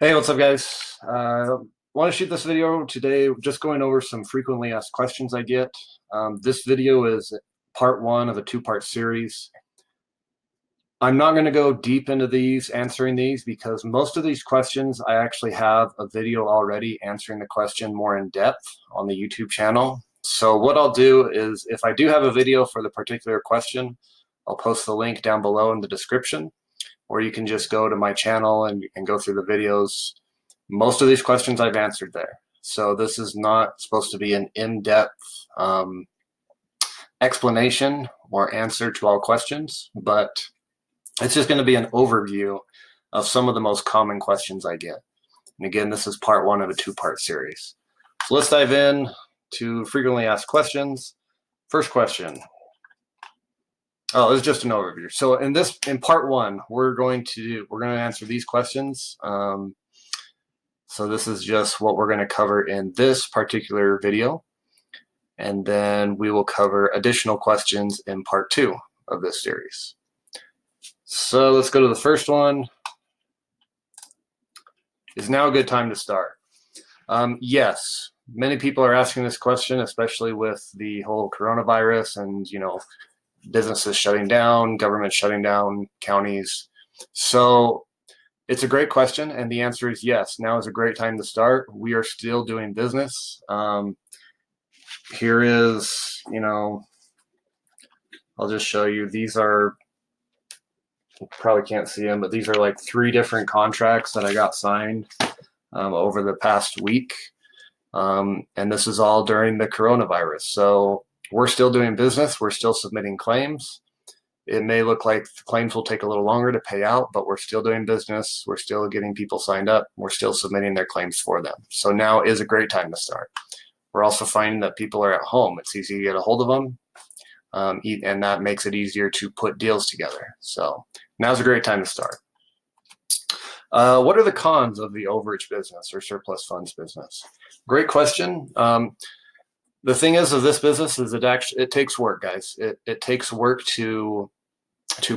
Hey, what's up, guys? Want to shoot this video today, just going over some frequently asked questions I get. This video is part one of a two-part series. I'm not going to go deep into answering these, because most of these questions, I actually have a video already answering the question more in depth on the YouTube channel. So what I'll do is, if I do have a video for the particular question, I'll post the link down below in the description, or you can just go to my channel and go through the videos. Most of these questions I've answered there. So this is not supposed to be an in-depth explanation or answer to all questions, but it's just going to be an overview of some of the most common questions I get. And again, this is part one of a two-part series. So let's dive in to frequently asked questions. First question. Oh, it's just an overview. So in part one, we're going to answer these questions. So this is just what we're going to cover in this particular video. And then we will cover additional questions in part two of this series. So let's go to the first one. Is now a good time to start? Yes, many people are asking this question, especially with the whole coronavirus and, businesses shutting down, government shutting down, counties. So it's a great question, and the answer is yes. Now is a great time to start. We are still doing business. Here is, I'll just show you. These are, you probably can't see them, but these are like 3 different contracts that I got signed over the past week. And this is all during the coronavirus. So we're still doing business. We're still submitting claims. It may look like the claims will take a little longer to pay out, but we're still doing business. We're still getting people signed up. We're still submitting their claims for them. So now is a great time to start. We're also finding that people are at home. It's easy to get a hold of them, and that makes it easier to put deals together. So now's a great time to start. What are the cons of the overage business or surplus funds business? Great question. The thing is of this business is it takes work, guys. It takes work to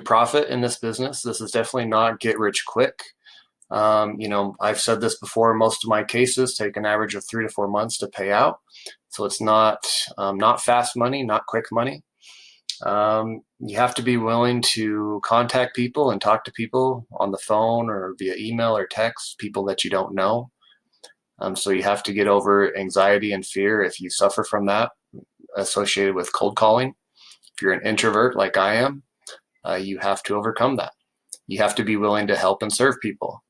profit in this business. This is definitely not get rich quick. I've said this before, most of my cases take an average of 3 to 4 months to pay out. So it's not fast money, not quick money. You have to be willing to contact people and talk to people on the phone or via email or text, people that you don't know. So you have to get over anxiety and fear if you suffer from that associated with cold calling. If you're an introvert like I am, you have to overcome that. You have to be willing to help and serve people.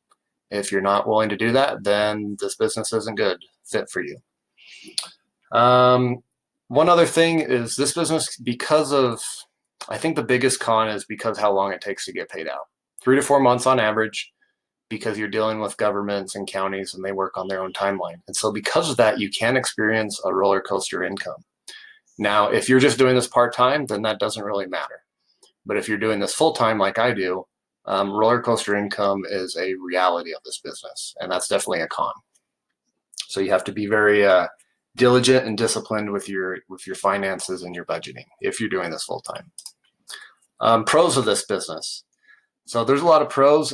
If you're not willing to do that, then this business isn't good fit for you. One other thing is this business, I think the biggest con is because how long it takes to get paid out. 3 to 4 months on average, because you're dealing with governments and counties and they work on their own timeline. And so because of that, you can experience a roller coaster income. Now, if you're just doing this part-time, then that doesn't really matter. But if you're doing this full-time like I do, roller coaster income is a reality of this business, and that's definitely a con. So you have to be very diligent and disciplined with your finances and your budgeting if you're doing this full-time. Pros of this business. So there's a lot of pros.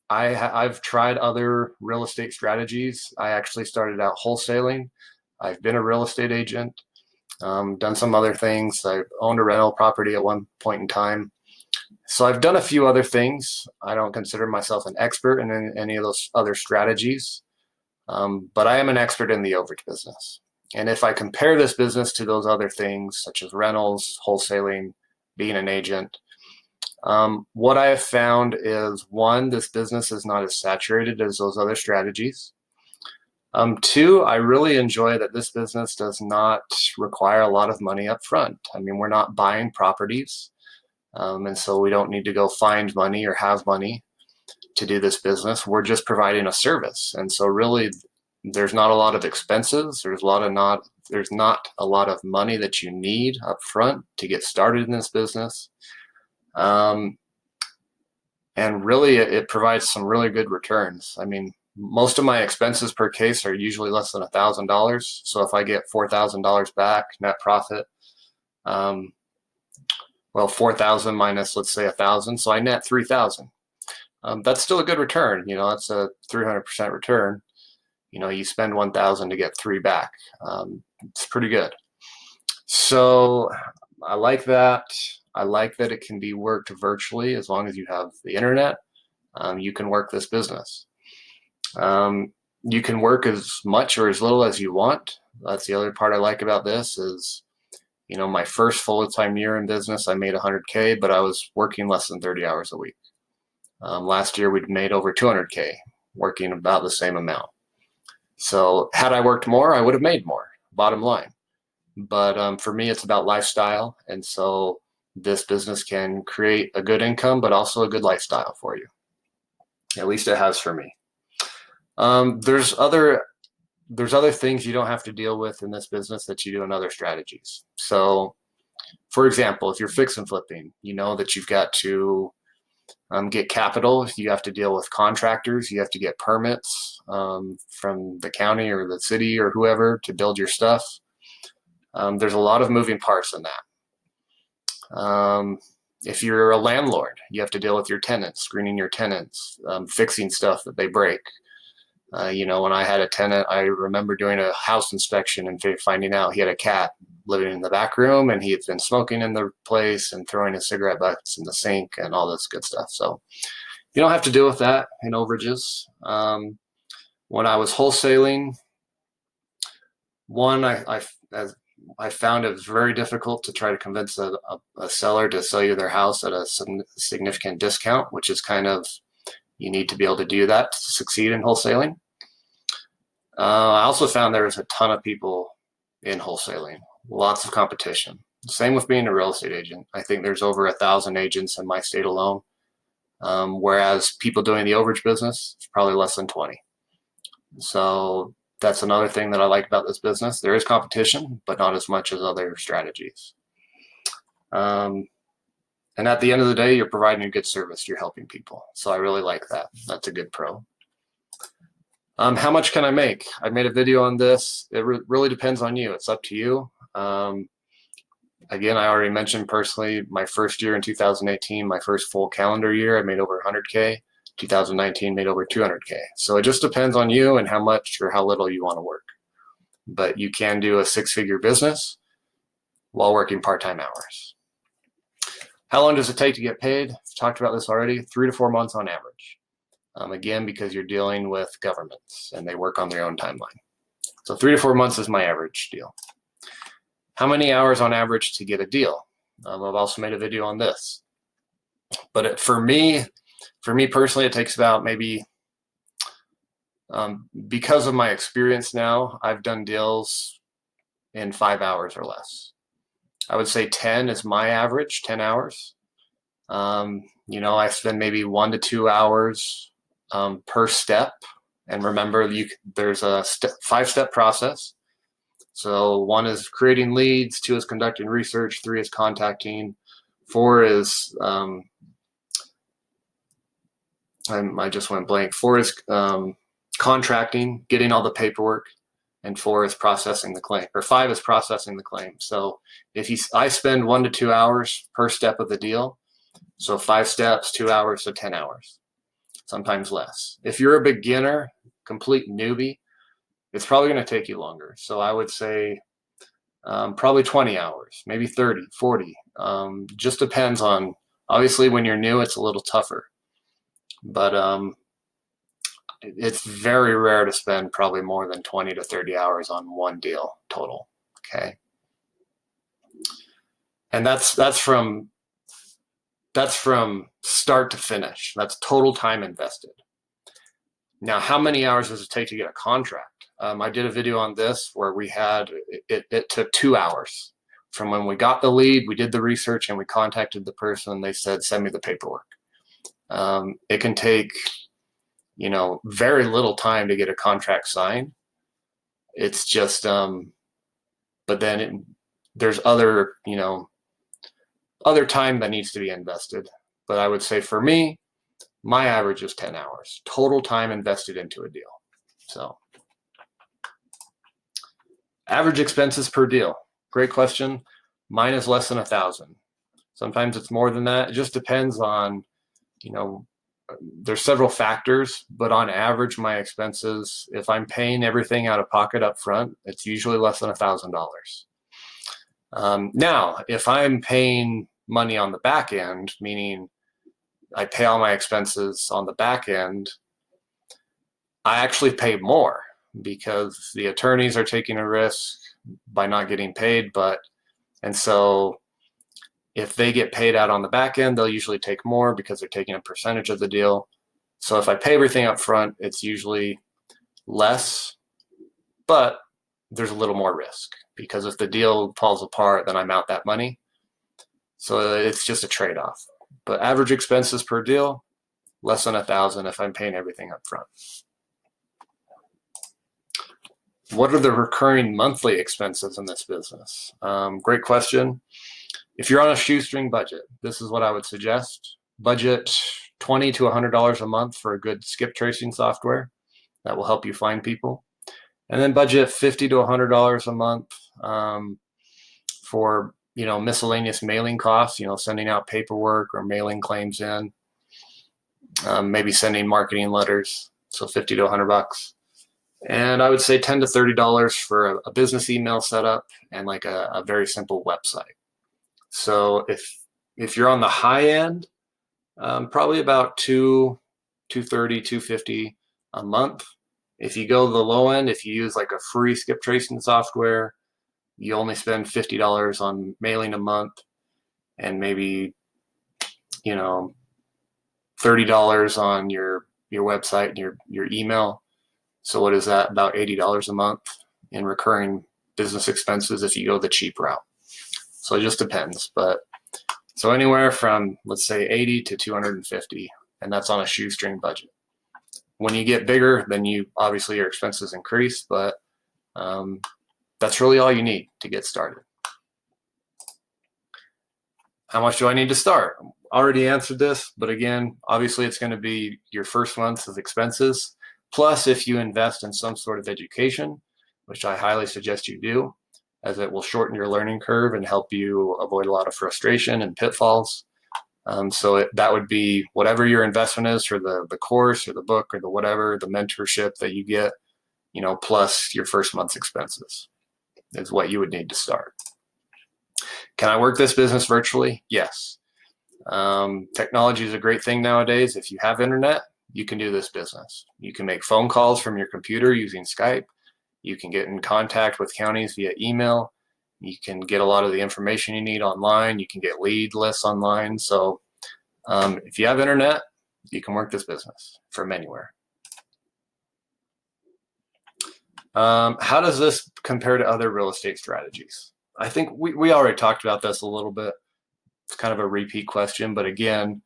I've tried other real estate strategies. I actually started out wholesaling. I've been a real estate agent, done some other things. I've owned a rental property at one point in time. So I've done a few other things. I don't consider myself an expert in any of those other strategies, but I am an expert in the overage business. And if I compare this business to those other things, such as rentals, wholesaling, being an agent, what I have found is, 1, this business is not as saturated as those other strategies. 2, I really enjoy that this business does not require a lot of money up front. I mean, we're not buying properties, and so we don't need to go find money or have money to do this business. We're just providing a service. And so really, there's not a lot of expenses. There's not a lot of money that you need up front to get started in this business. And really, it provides some really good returns. I mean, most of my expenses per case are usually less than $1,000. So if I get $4,000 back net profit, well, 4,000 minus, let's say, 1,000, so I net 3,000. that's still a good return. That's a 300% return. You spend 1,000 to get 3 back. It's pretty good. So I like that. I like that it can be worked virtually as long as you have the internet. You can work this business. You can work as much or as little as you want. That's the other part I like about this is, my first full-time year in business, I made 100K, but I was working less than 30 hours a week. Last year, we'd made over 200K, working about the same amount. So had I worked more, I would have made more, bottom line. But for me, it's about lifestyle. And so this business can create a good income, but also a good lifestyle for you. At least it has for me. There's other things you don't have to deal with in this business that you do in other strategies. So, for example, if you're fix and flipping, you know that you've got to get capital. You have to deal with contractors. You have to get permits from the county or the city or whoever to build your stuff. There's a lot of moving parts in that. If you're a landlord, you have to deal with your tenants, screening your tenants, fixing stuff that they break. When I had a tenant, I remember doing a house inspection and finding out he had a cat living in the back room and he had been smoking in the place and throwing his cigarette butts in the sink and all this good stuff. So you don't have to deal with that in overages. When I was wholesaling, I found it was very difficult to try to convince a seller to sell you their house at a significant discount, which is you need to be able to do that to succeed in wholesaling. I also found there was a ton of people in wholesaling, lots of competition. Same with being a real estate agent. I think there's over 1,000 agents in my state alone, whereas people doing the overage business, it's probably less than 20. So that's another thing that I like about this business. There is competition, but not as much as other strategies. And at the end of the day, you're providing a good service. You're helping people. So I really like that. That's a good pro. How much can I make? I made a video on this. It really depends on you. It's up to you. Again, I already mentioned personally, my first year in 2018, my first full calendar year, I made over 100K. 2019 made over 200K. So it just depends on you and how much or how little you want to work. But you can do a 6-figure business while working part-time hours. How long does it take to get paid? I've talked about this already, 3 to 4 months on average. Again, because you're dealing with governments and they work on their own timeline. So 3 to 4 months is my average deal. How many hours on average to get a deal? I've also made a video on this. But for me personally, it takes about maybe, because of my experience now, I've done deals in 5 hours or less. I would say 10 is my average, 10 hours. I spend maybe 1 to 2 hours per step. And remember, there's a 5-step process. So 1 is creating leads, 2 is conducting research, 3 is contacting, 4 is, I just went blank, 4 is contracting, getting all the paperwork, and 4 is processing the claim, or 5 is processing the claim. So I spend 1 to 2 hours per step of the deal. So 5 steps, 2 hours, so 10 hours, sometimes less. If you're a beginner, complete newbie, it's probably going to take you longer. So I would say probably 20 hours, maybe 30, 40. Just depends on, obviously when you're new, it's a little tougher. But it's very rare to spend probably more than 20 to 30 hours on one deal total, okay? And that's from start to finish. That's total time invested. Now, how many hours does it take to get a contract? I did a video on this where we had, it took 2 hours. From when we got the lead, we did the research, and we contacted the person. They said, send me the paperwork. It can take, very little time to get a contract signed. It's just, but then there's other, other time that needs to be invested. But I would say for me, my average is 10 hours, total time invested into a deal. So average expenses per deal. Great question. Mine is less than 1,000. Sometimes it's more than that. It just depends on, there's several factors, but on average, my expenses, if I'm paying everything out of pocket up front, it's usually less than $1,000. Now, if I'm paying money on the back end, meaning I pay all my expenses on the back end, I actually pay more because the attorneys are taking a risk by not getting paid. And so if they get paid out on the back end, they'll usually take more because they're taking a percentage of the deal. So if I pay everything up front, it's usually less, but there's a little more risk because if the deal falls apart, then I'm out that money. So it's just a trade-off. But average expenses per deal, less than $1,000 if I'm paying everything up front. What are the recurring monthly expenses in this business? Great question. If you're on a shoestring budget, this is what I would suggest. Budget $20 to $100 a month for a good skip tracing software that will help you find people. And then budget $50 to $100 a month for miscellaneous mailing costs, sending out paperwork or mailing claims in, maybe sending marketing letters, so 50 to 100 bucks. And I would say $10 to $30 for a business email setup and like a very simple website. So if you're on the high end, probably about $230, $250 a month. If you go to the low end, if you use like a free skip tracing software, you only spend $50 on mailing a month and maybe, $30 on your website and your email. So what is that? About $80 a month in recurring business expenses if you go the cheap route. So it just depends, but so anywhere from, let's say, 80 to 250, and that's on a shoestring budget. When you get bigger, then obviously your expenses increase, but that's really all you need to get started. How much do I need to start? Already answered this, but again, obviously it's going to be your first month's of expenses. Plus, if you invest in some sort of education, which I highly suggest you do, as it will shorten your learning curve and help you avoid a lot of frustration and pitfalls. That would be whatever your investment is for the course or the book or the whatever, the mentorship that you get, plus your first month's expenses is what you would need to start. Can I work this business virtually? Yes. Technology is a great thing nowadays. If you have internet, you can do this business. You can make phone calls from your computer using Skype. You can get in contact with counties via email. You can get a lot of the information you need online. You can get lead lists online. So if you have internet, you can work this business from anywhere. How does this compare to other real estate strategies? I think we already talked about this a little bit. It's kind of a repeat question, but again,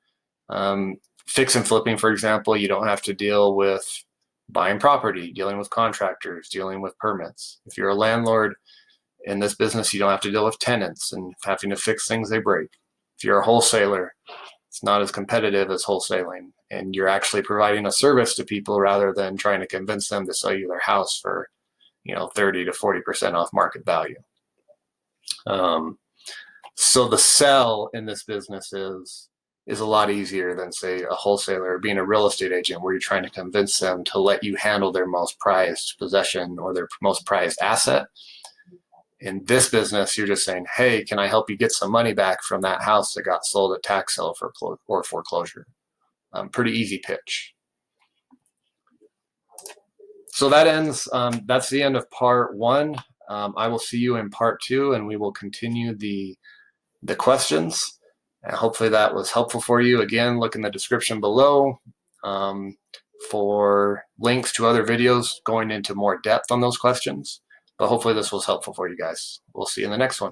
fix and flipping, for example, you don't have to deal with buying property, dealing with contractors, dealing with permits. If you're a landlord in this business, you don't have to deal with tenants and having to fix things they break. If you're a wholesaler, it's not as competitive as wholesaling, and you're actually providing a service to people rather than trying to convince them to sell you their house for 30 to 40% off market value. So the sell in this business is a lot easier than, say, a wholesaler or being a real estate agent where you're trying to convince them to let you handle their most prized possession or their most prized asset. In this business, you're just saying, hey, can I help you get some money back from that house that got sold at tax sale or foreclosure? Pretty easy pitch. So that's the end of part one. I will see you in part two, and we will continue the questions. And hopefully that was helpful for you. Again, look in the description below for links to other videos going into more depth on those questions. But hopefully this was helpful for you guys. We'll see you in the next one.